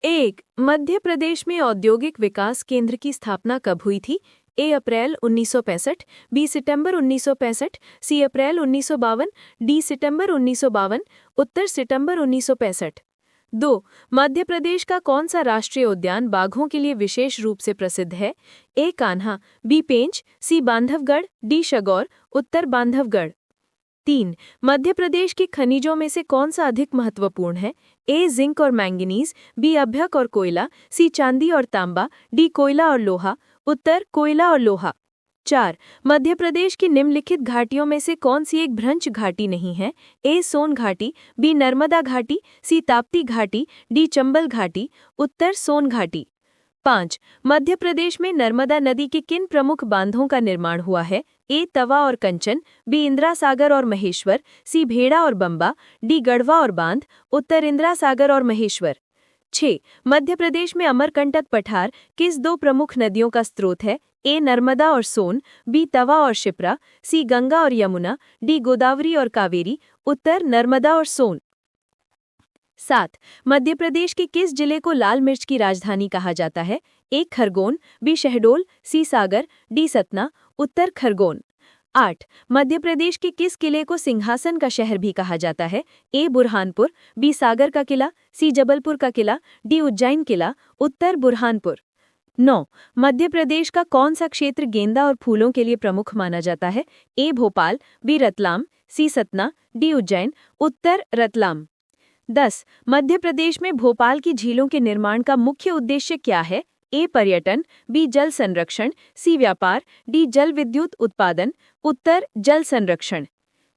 एक मध्य प्रदेश में औद्योगिक विकास केंद्र की स्थापना कब हुई थी? ए अप्रैल 1965, बी सितंबर 1965, सी अप्रैल 1952, डी सितंबर 1952, उत्तर सितंबर 1965। 2. मध्य प्रदेश का कौन सा राष्ट्रीय उद्यान बाघों के लिए विशेष रूप से प्रसिद्ध है? ए कान्हा, बी पेंच, सी बांधवगढ़, डी शगौर, उत्तर बांधवगढ़। 3. मध्य प्रदेश के खनिजों में से कौन सा अधिक महत्वपूर्ण है? ए जिंक और मैंगनीज, बी अभ्यक और कोयला, सी चांदी और तांबा, डी कोयला और लोहा, उत्तर कोयला और लोहा। 4. मध्य प्रदेश की निम्नलिखित घाटियों में से कौन सी एक भ्रंश घाटी नहीं है? ए सोन घाटी, बी नर्मदा घाटी, सी ताप्ती घाटी, डी चंबल घाटी, उत्तर सोन घाटी। 5. मध्य प्रदेश में नर्मदा नदी के किन प्रमुख बांधों का निर्माण हुआ है? ए तवा और कंचन, बी इंदिरा सागर और महेश्वर, सी भेड़ा और बंबा, डी गढ़वा और बांध, उत्तर इंदिरा सागर और महेश्वर। 6. मध्य प्रदेश में अमरकंटक पठार किस दो प्रमुख नदियों का स्रोत है? ए नर्मदा और सोन, बी तवा और शिप्रा, सी गंगा और यमुना, डी गोदावरी और कावेरी, उत्तर नर्मदा और सोन। 7. मध्य प्रदेश के किस जिले को लाल मिर्च की राजधानी कहा जाता है? ए खरगोन, बी शहडोल, सी सागर, डी सतना, उत्तर खरगोन। 8. मध्य प्रदेश के किस किले को सिंहासन का शहर भी कहा जाता है? ए बुरहानपुर, बी सागर का किला, सी जबलपुर का किला, डी उज्जैन किला, उत्तर बुरहानपुर। 9. मध्य प्रदेश का कौन सा क्षेत्र गेंदा और फूलों के लिए प्रमुख माना जाता है? ए भोपाल, बी रतलाम, सी सतना, डी उज्जैन, उत्तर रतलाम। 10. मध्य प्रदेश में भोपाल की झीलों के निर्माण का मुख्य उद्देश्य क्या है? ए पर्यटन, बी जल संरक्षण, सी व्यापार, डी जल विद्युत उत्पादन, उत्तर जल संरक्षण।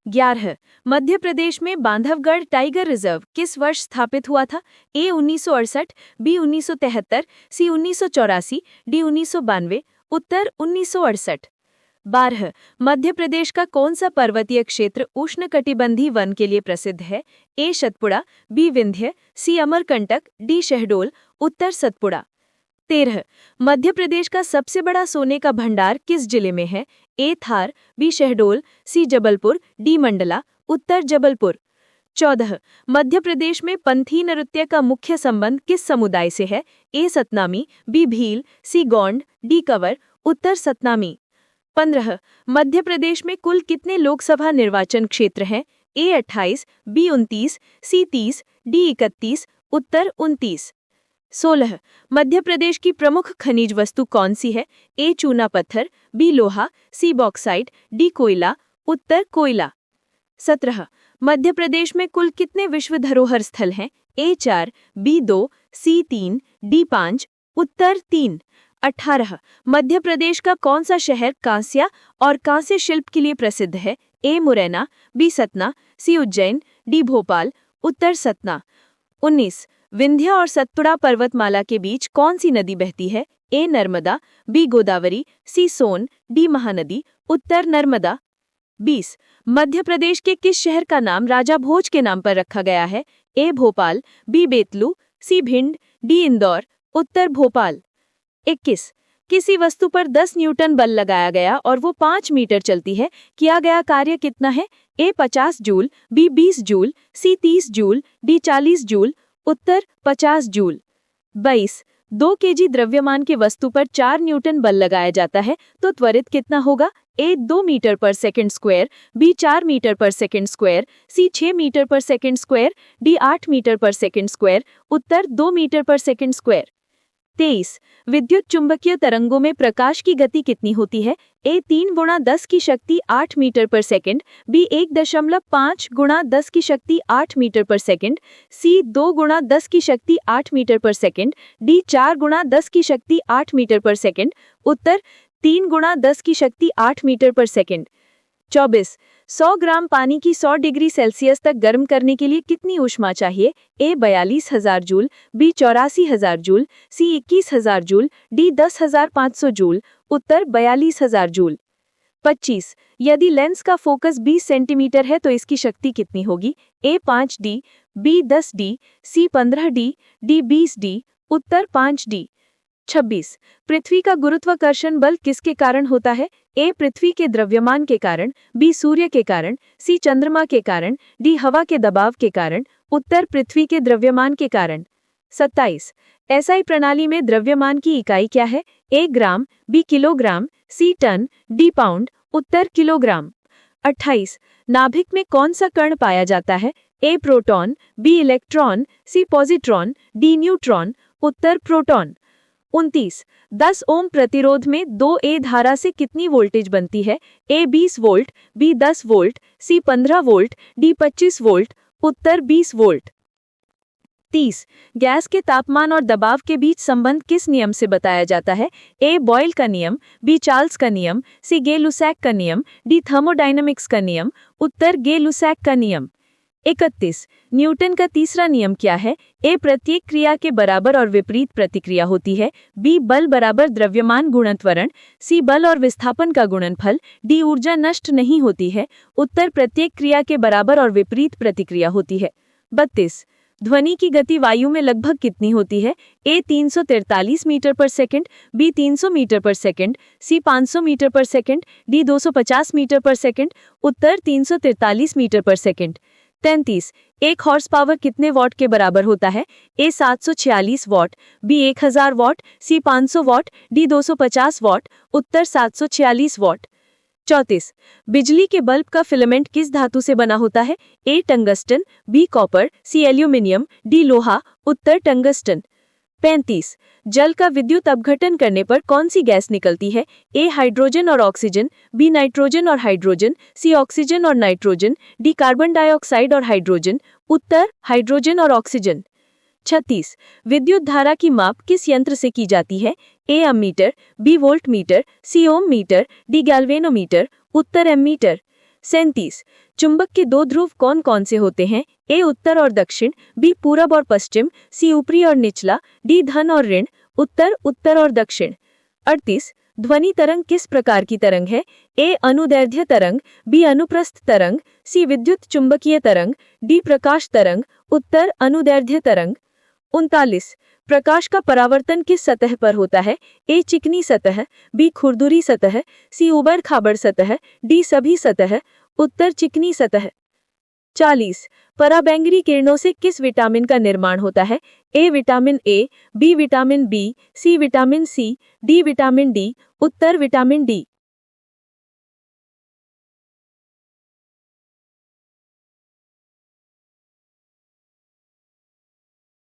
11. मध्य प्रदेश में बांधवगढ़ टाइगर रिजर्व किस वर्ष स्थापित हुआ था? ए 1968, बी 1973, सी 1984, डी 1992, उत्तर 1968। 12. मध्य प्रदेश का कौन सा पर्वतीय क्षेत्र उष्णकटिबंधीय वन के लिए प्रसिद्ध है? ए सतपुड़ा, बी विंध्य, सी अमरकंटक, डी शहडोल, उत्तर सतपुड़ा। 13. मध्य प्रदेश का सबसे बड़ा सोने का भंडार किस जिले में है? ए थार, बी शहडोल, सी जबलपुर, डी मंडला, उत्तर जबलपुर। 14. मध्य प्रदेश में पंथी नृत्य का मुख्य संबंध किस समुदाय से है? ए सतनामी, बी भील, सी गोंड, डी कंवर, उत्तर सतनामी। 15. मध्य प्रदेश में कुल कितने लोकसभा निर्वाचन क्षेत्र हैं? ए 28, बी 29, सी 30, डी 31, उत्तर 29। 16. मध्य प्रदेश की प्रमुख खनिज वस्तु कौन सी है? ए चूना पत्थर, बी लोहा, सी बॉक्साइट, डी कोयला, उत्तर कोयला। 17. मध्य प्रदेश में कुल कितने विश्व धरोहर स्थल हैं? ए 4, बी 2, सी 3, डी 5, उत्तर 3। 18. मध्य प्रदेश का कौन सा शहर कांस्य और कांस्य शिल्प के लिए प्रसिद्ध है? ए मुरैना, बी सतना, सी उज्जैन, डी भोपाल, उत्तर सतना। 19. विंध्य और सतपुड़ा पर्वतमाला के बीच कौन सी नदी बहती है? ए नर्मदा, बी गोदावरी, सी सोन, डी महानदी, उत्तर नर्मदा। 20. मध्य प्रदेश के किस शहर का नाम राजा भोज के नाम पर रखा गया है? ए भोपाल, बी बेतलू, सी भिंड, डी इंदौर, उत्तर भोपाल। 21. किसी वस्तु पर 10 न्यूटन बल लगाया गया और वो 5 मीटर चलती है, किया गया कार्य कितना है? ए 50 जूल, बी 20 जूल, सी 30 जूल, डी 40 जूल, उत्तर 50 जूल। 22. 2 केजी द्रव्यमान की वस्तु पर 4 न्यूटन बल लगाया जाता है तो त्वरित कितना होगा? ए 2 मीटर पर सेकंड स्क्वायर, बी 4 मीटर पर सेकंड स्क्वायर, सी 6 मीटर पर सेकंड स्क्वायर, डी 8 मीटर पर सेकंड स्क्वायर, उत्तर 2 मीटर पर सेकंड स्क्वायर। 23. विद्युत चुंबकीय तरंगों में प्रकाश की गति कितनी होती है? ए 3 गुणा 10 की शक्ति 8 मीटर पर सेकंड, बी 1.5 गुणा 10 की शक्ति 8 मीटर पर सेकंड, सी 2 गुणा 10 की शक्ति 8 मीटर पर सेकंड, डी 4 गुणा 10 की शक्ति 8 मीटर पर सेकंड, उत्तर 3 गुणा 10 की शक्ति 8 मीटर पर सेकंड। 24. 100 ग्राम पानी की 100 डिग्री सेल्सियस तक गर्म करने के लिए कितनी ऊष्मा चाहिए? ए 42,000 जूल, बी 84,000 जूल, सी 21,000 जूल, डी 10,500 जूल, उत्तर 42,000 जूल। 25. यदि लेंस का फोकस 20 सेंटीमीटर है तो इसकी शक्ति कितनी होगी? ए 5D, बी 10D, सी 15D, डी 20D, उत्तर 5D। 26. पृथ्वी का गुरुत्वाकर्षण बल किसके कारण होता है? ए पृथ्वी के द्रव्यमान के कारण, बी सूर्य के कारण, सी चंद्रमा के कारण, डी हवा के दबाव के कारण, उत्तर पृथ्वी के द्रव्यमान के कारण। 27 एसआई प्रणाली में द्रव्यमान की इकाई क्या है? ए ग्राम, बी किलोग्राम, सी टन, डी पाउंड। उत्तर किलोग्राम। 28 नाभिक में कौन सा कण पाया जाता है? ए प्रोटॉन, बी इलेक्ट्रॉन, सी पॉजिट्रॉन, डी न्यूट्रॉन। उत्तर प्रोटॉन। 29 10 ओम प्रतिरोध में 2A धारा से कितनी वोल्टेज बनती है? ए 20 वोल्ट, बी 10 वोल्ट, सी 15 वोल्ट, डी 25 वोल्ट। उत्तर 20 वोल्ट। 30 गैस के तापमान और दबाव के बीच संबंध किस नियम से बताया जाता है? ए बॉयल का नियम, बी चार्ल्स का नियम, सी गे-लुसैक का नियम, डी थर्मोडायनामिक्स का नियम। उत्तर गे-लुसैक का नियम। 31 न्यूटन का तीसरा नियम क्या है? ए प्रत्येक क्रिया के बराबर और विपरीत प्रतिक्रिया होती है, बी बल बराबर द्रव्यमान गुणन त्वरण, सी बल और विस्थापन का गुणनफल, डी ऊर्जा नष्ट नहीं होती है। उत्तर प्रत्येक क्रिया के बराबर और विपरीत प्रतिक्रिया होती है। 32 ध्वनि की गति वायु में लगभग कितनी होती है? ए 343 मीटर पर सेकंड, बी 300 मीटर पर सेकंड, सी 500 मीटर पर सेकंड, डी 250 मीटर पर सेकंड। उत्तर 343 मीटर पर सेकंड। 33 एक हॉर्स पावर कितने वॉट के बराबर होता है? A 746 watt, B 1000 watt, C 500 watt, D 250 watt. उत्तर 746 वॉट। 34 बिजली के बल्ब का फिलामेंट किस धातु से बना होता है? ए टंगस्टन, बी कॉपर, सी एल्यूमिनियम, डी लोहा। उत्तर टंगस्टन। 35 जल का विद्युत अपघटन करने पर कौन सी गैस निकलती है? ए हाइड्रोजन और ऑक्सीजन, बी नाइट्रोजन और हाइड्रोजन, सी ऑक्सीजन और नाइट्रोजन, डी कार्बन डाइऑक्साइड और हाइड्रोजन। उत्तर हाइड्रोजन और ऑक्सीजन। 36 विद्युत धारा की माप किस यंत्र से की जाती है? ए अमीटर, बी वोल्ट मीटर, सी ओम मीटर, डी गैल्वेनोमीटर। उत्तर एमीटर। 37 चुंबक के दो ध्रुव कौन कौन से होते हैं? ए उत्तर और दक्षिण, बी पूरब और पश्चिम, सी ऊपरी और निचला, डी धन और ऋण। उत्तर उत्तर और दक्षिण। 38 ध्वनि तरंग किस प्रकार की तरंग है? ए अनुदैर्ध्य तरंग, बी अनुप्रस्थ तरंग, सी विद्युत चुंबकीय तरंग, डी प्रकाश तरंग। उत्तर अनुदैर्ध्य तरंग। 39 प्रकाश का परावर्तन किस सतह पर होता है? ए चिकनी सतह, बी खुरदुरी सतह, सी उबड़ खाबड़ सतह, डी सभी सतह। उत्तर चिकनी सतह। 40 पराबैंगनी किरणों से किस विटामिन का निर्माण होता है? A vitamin A, B vitamin B, C vitamin C, D vitamin D. उत्तर विटामिन डी।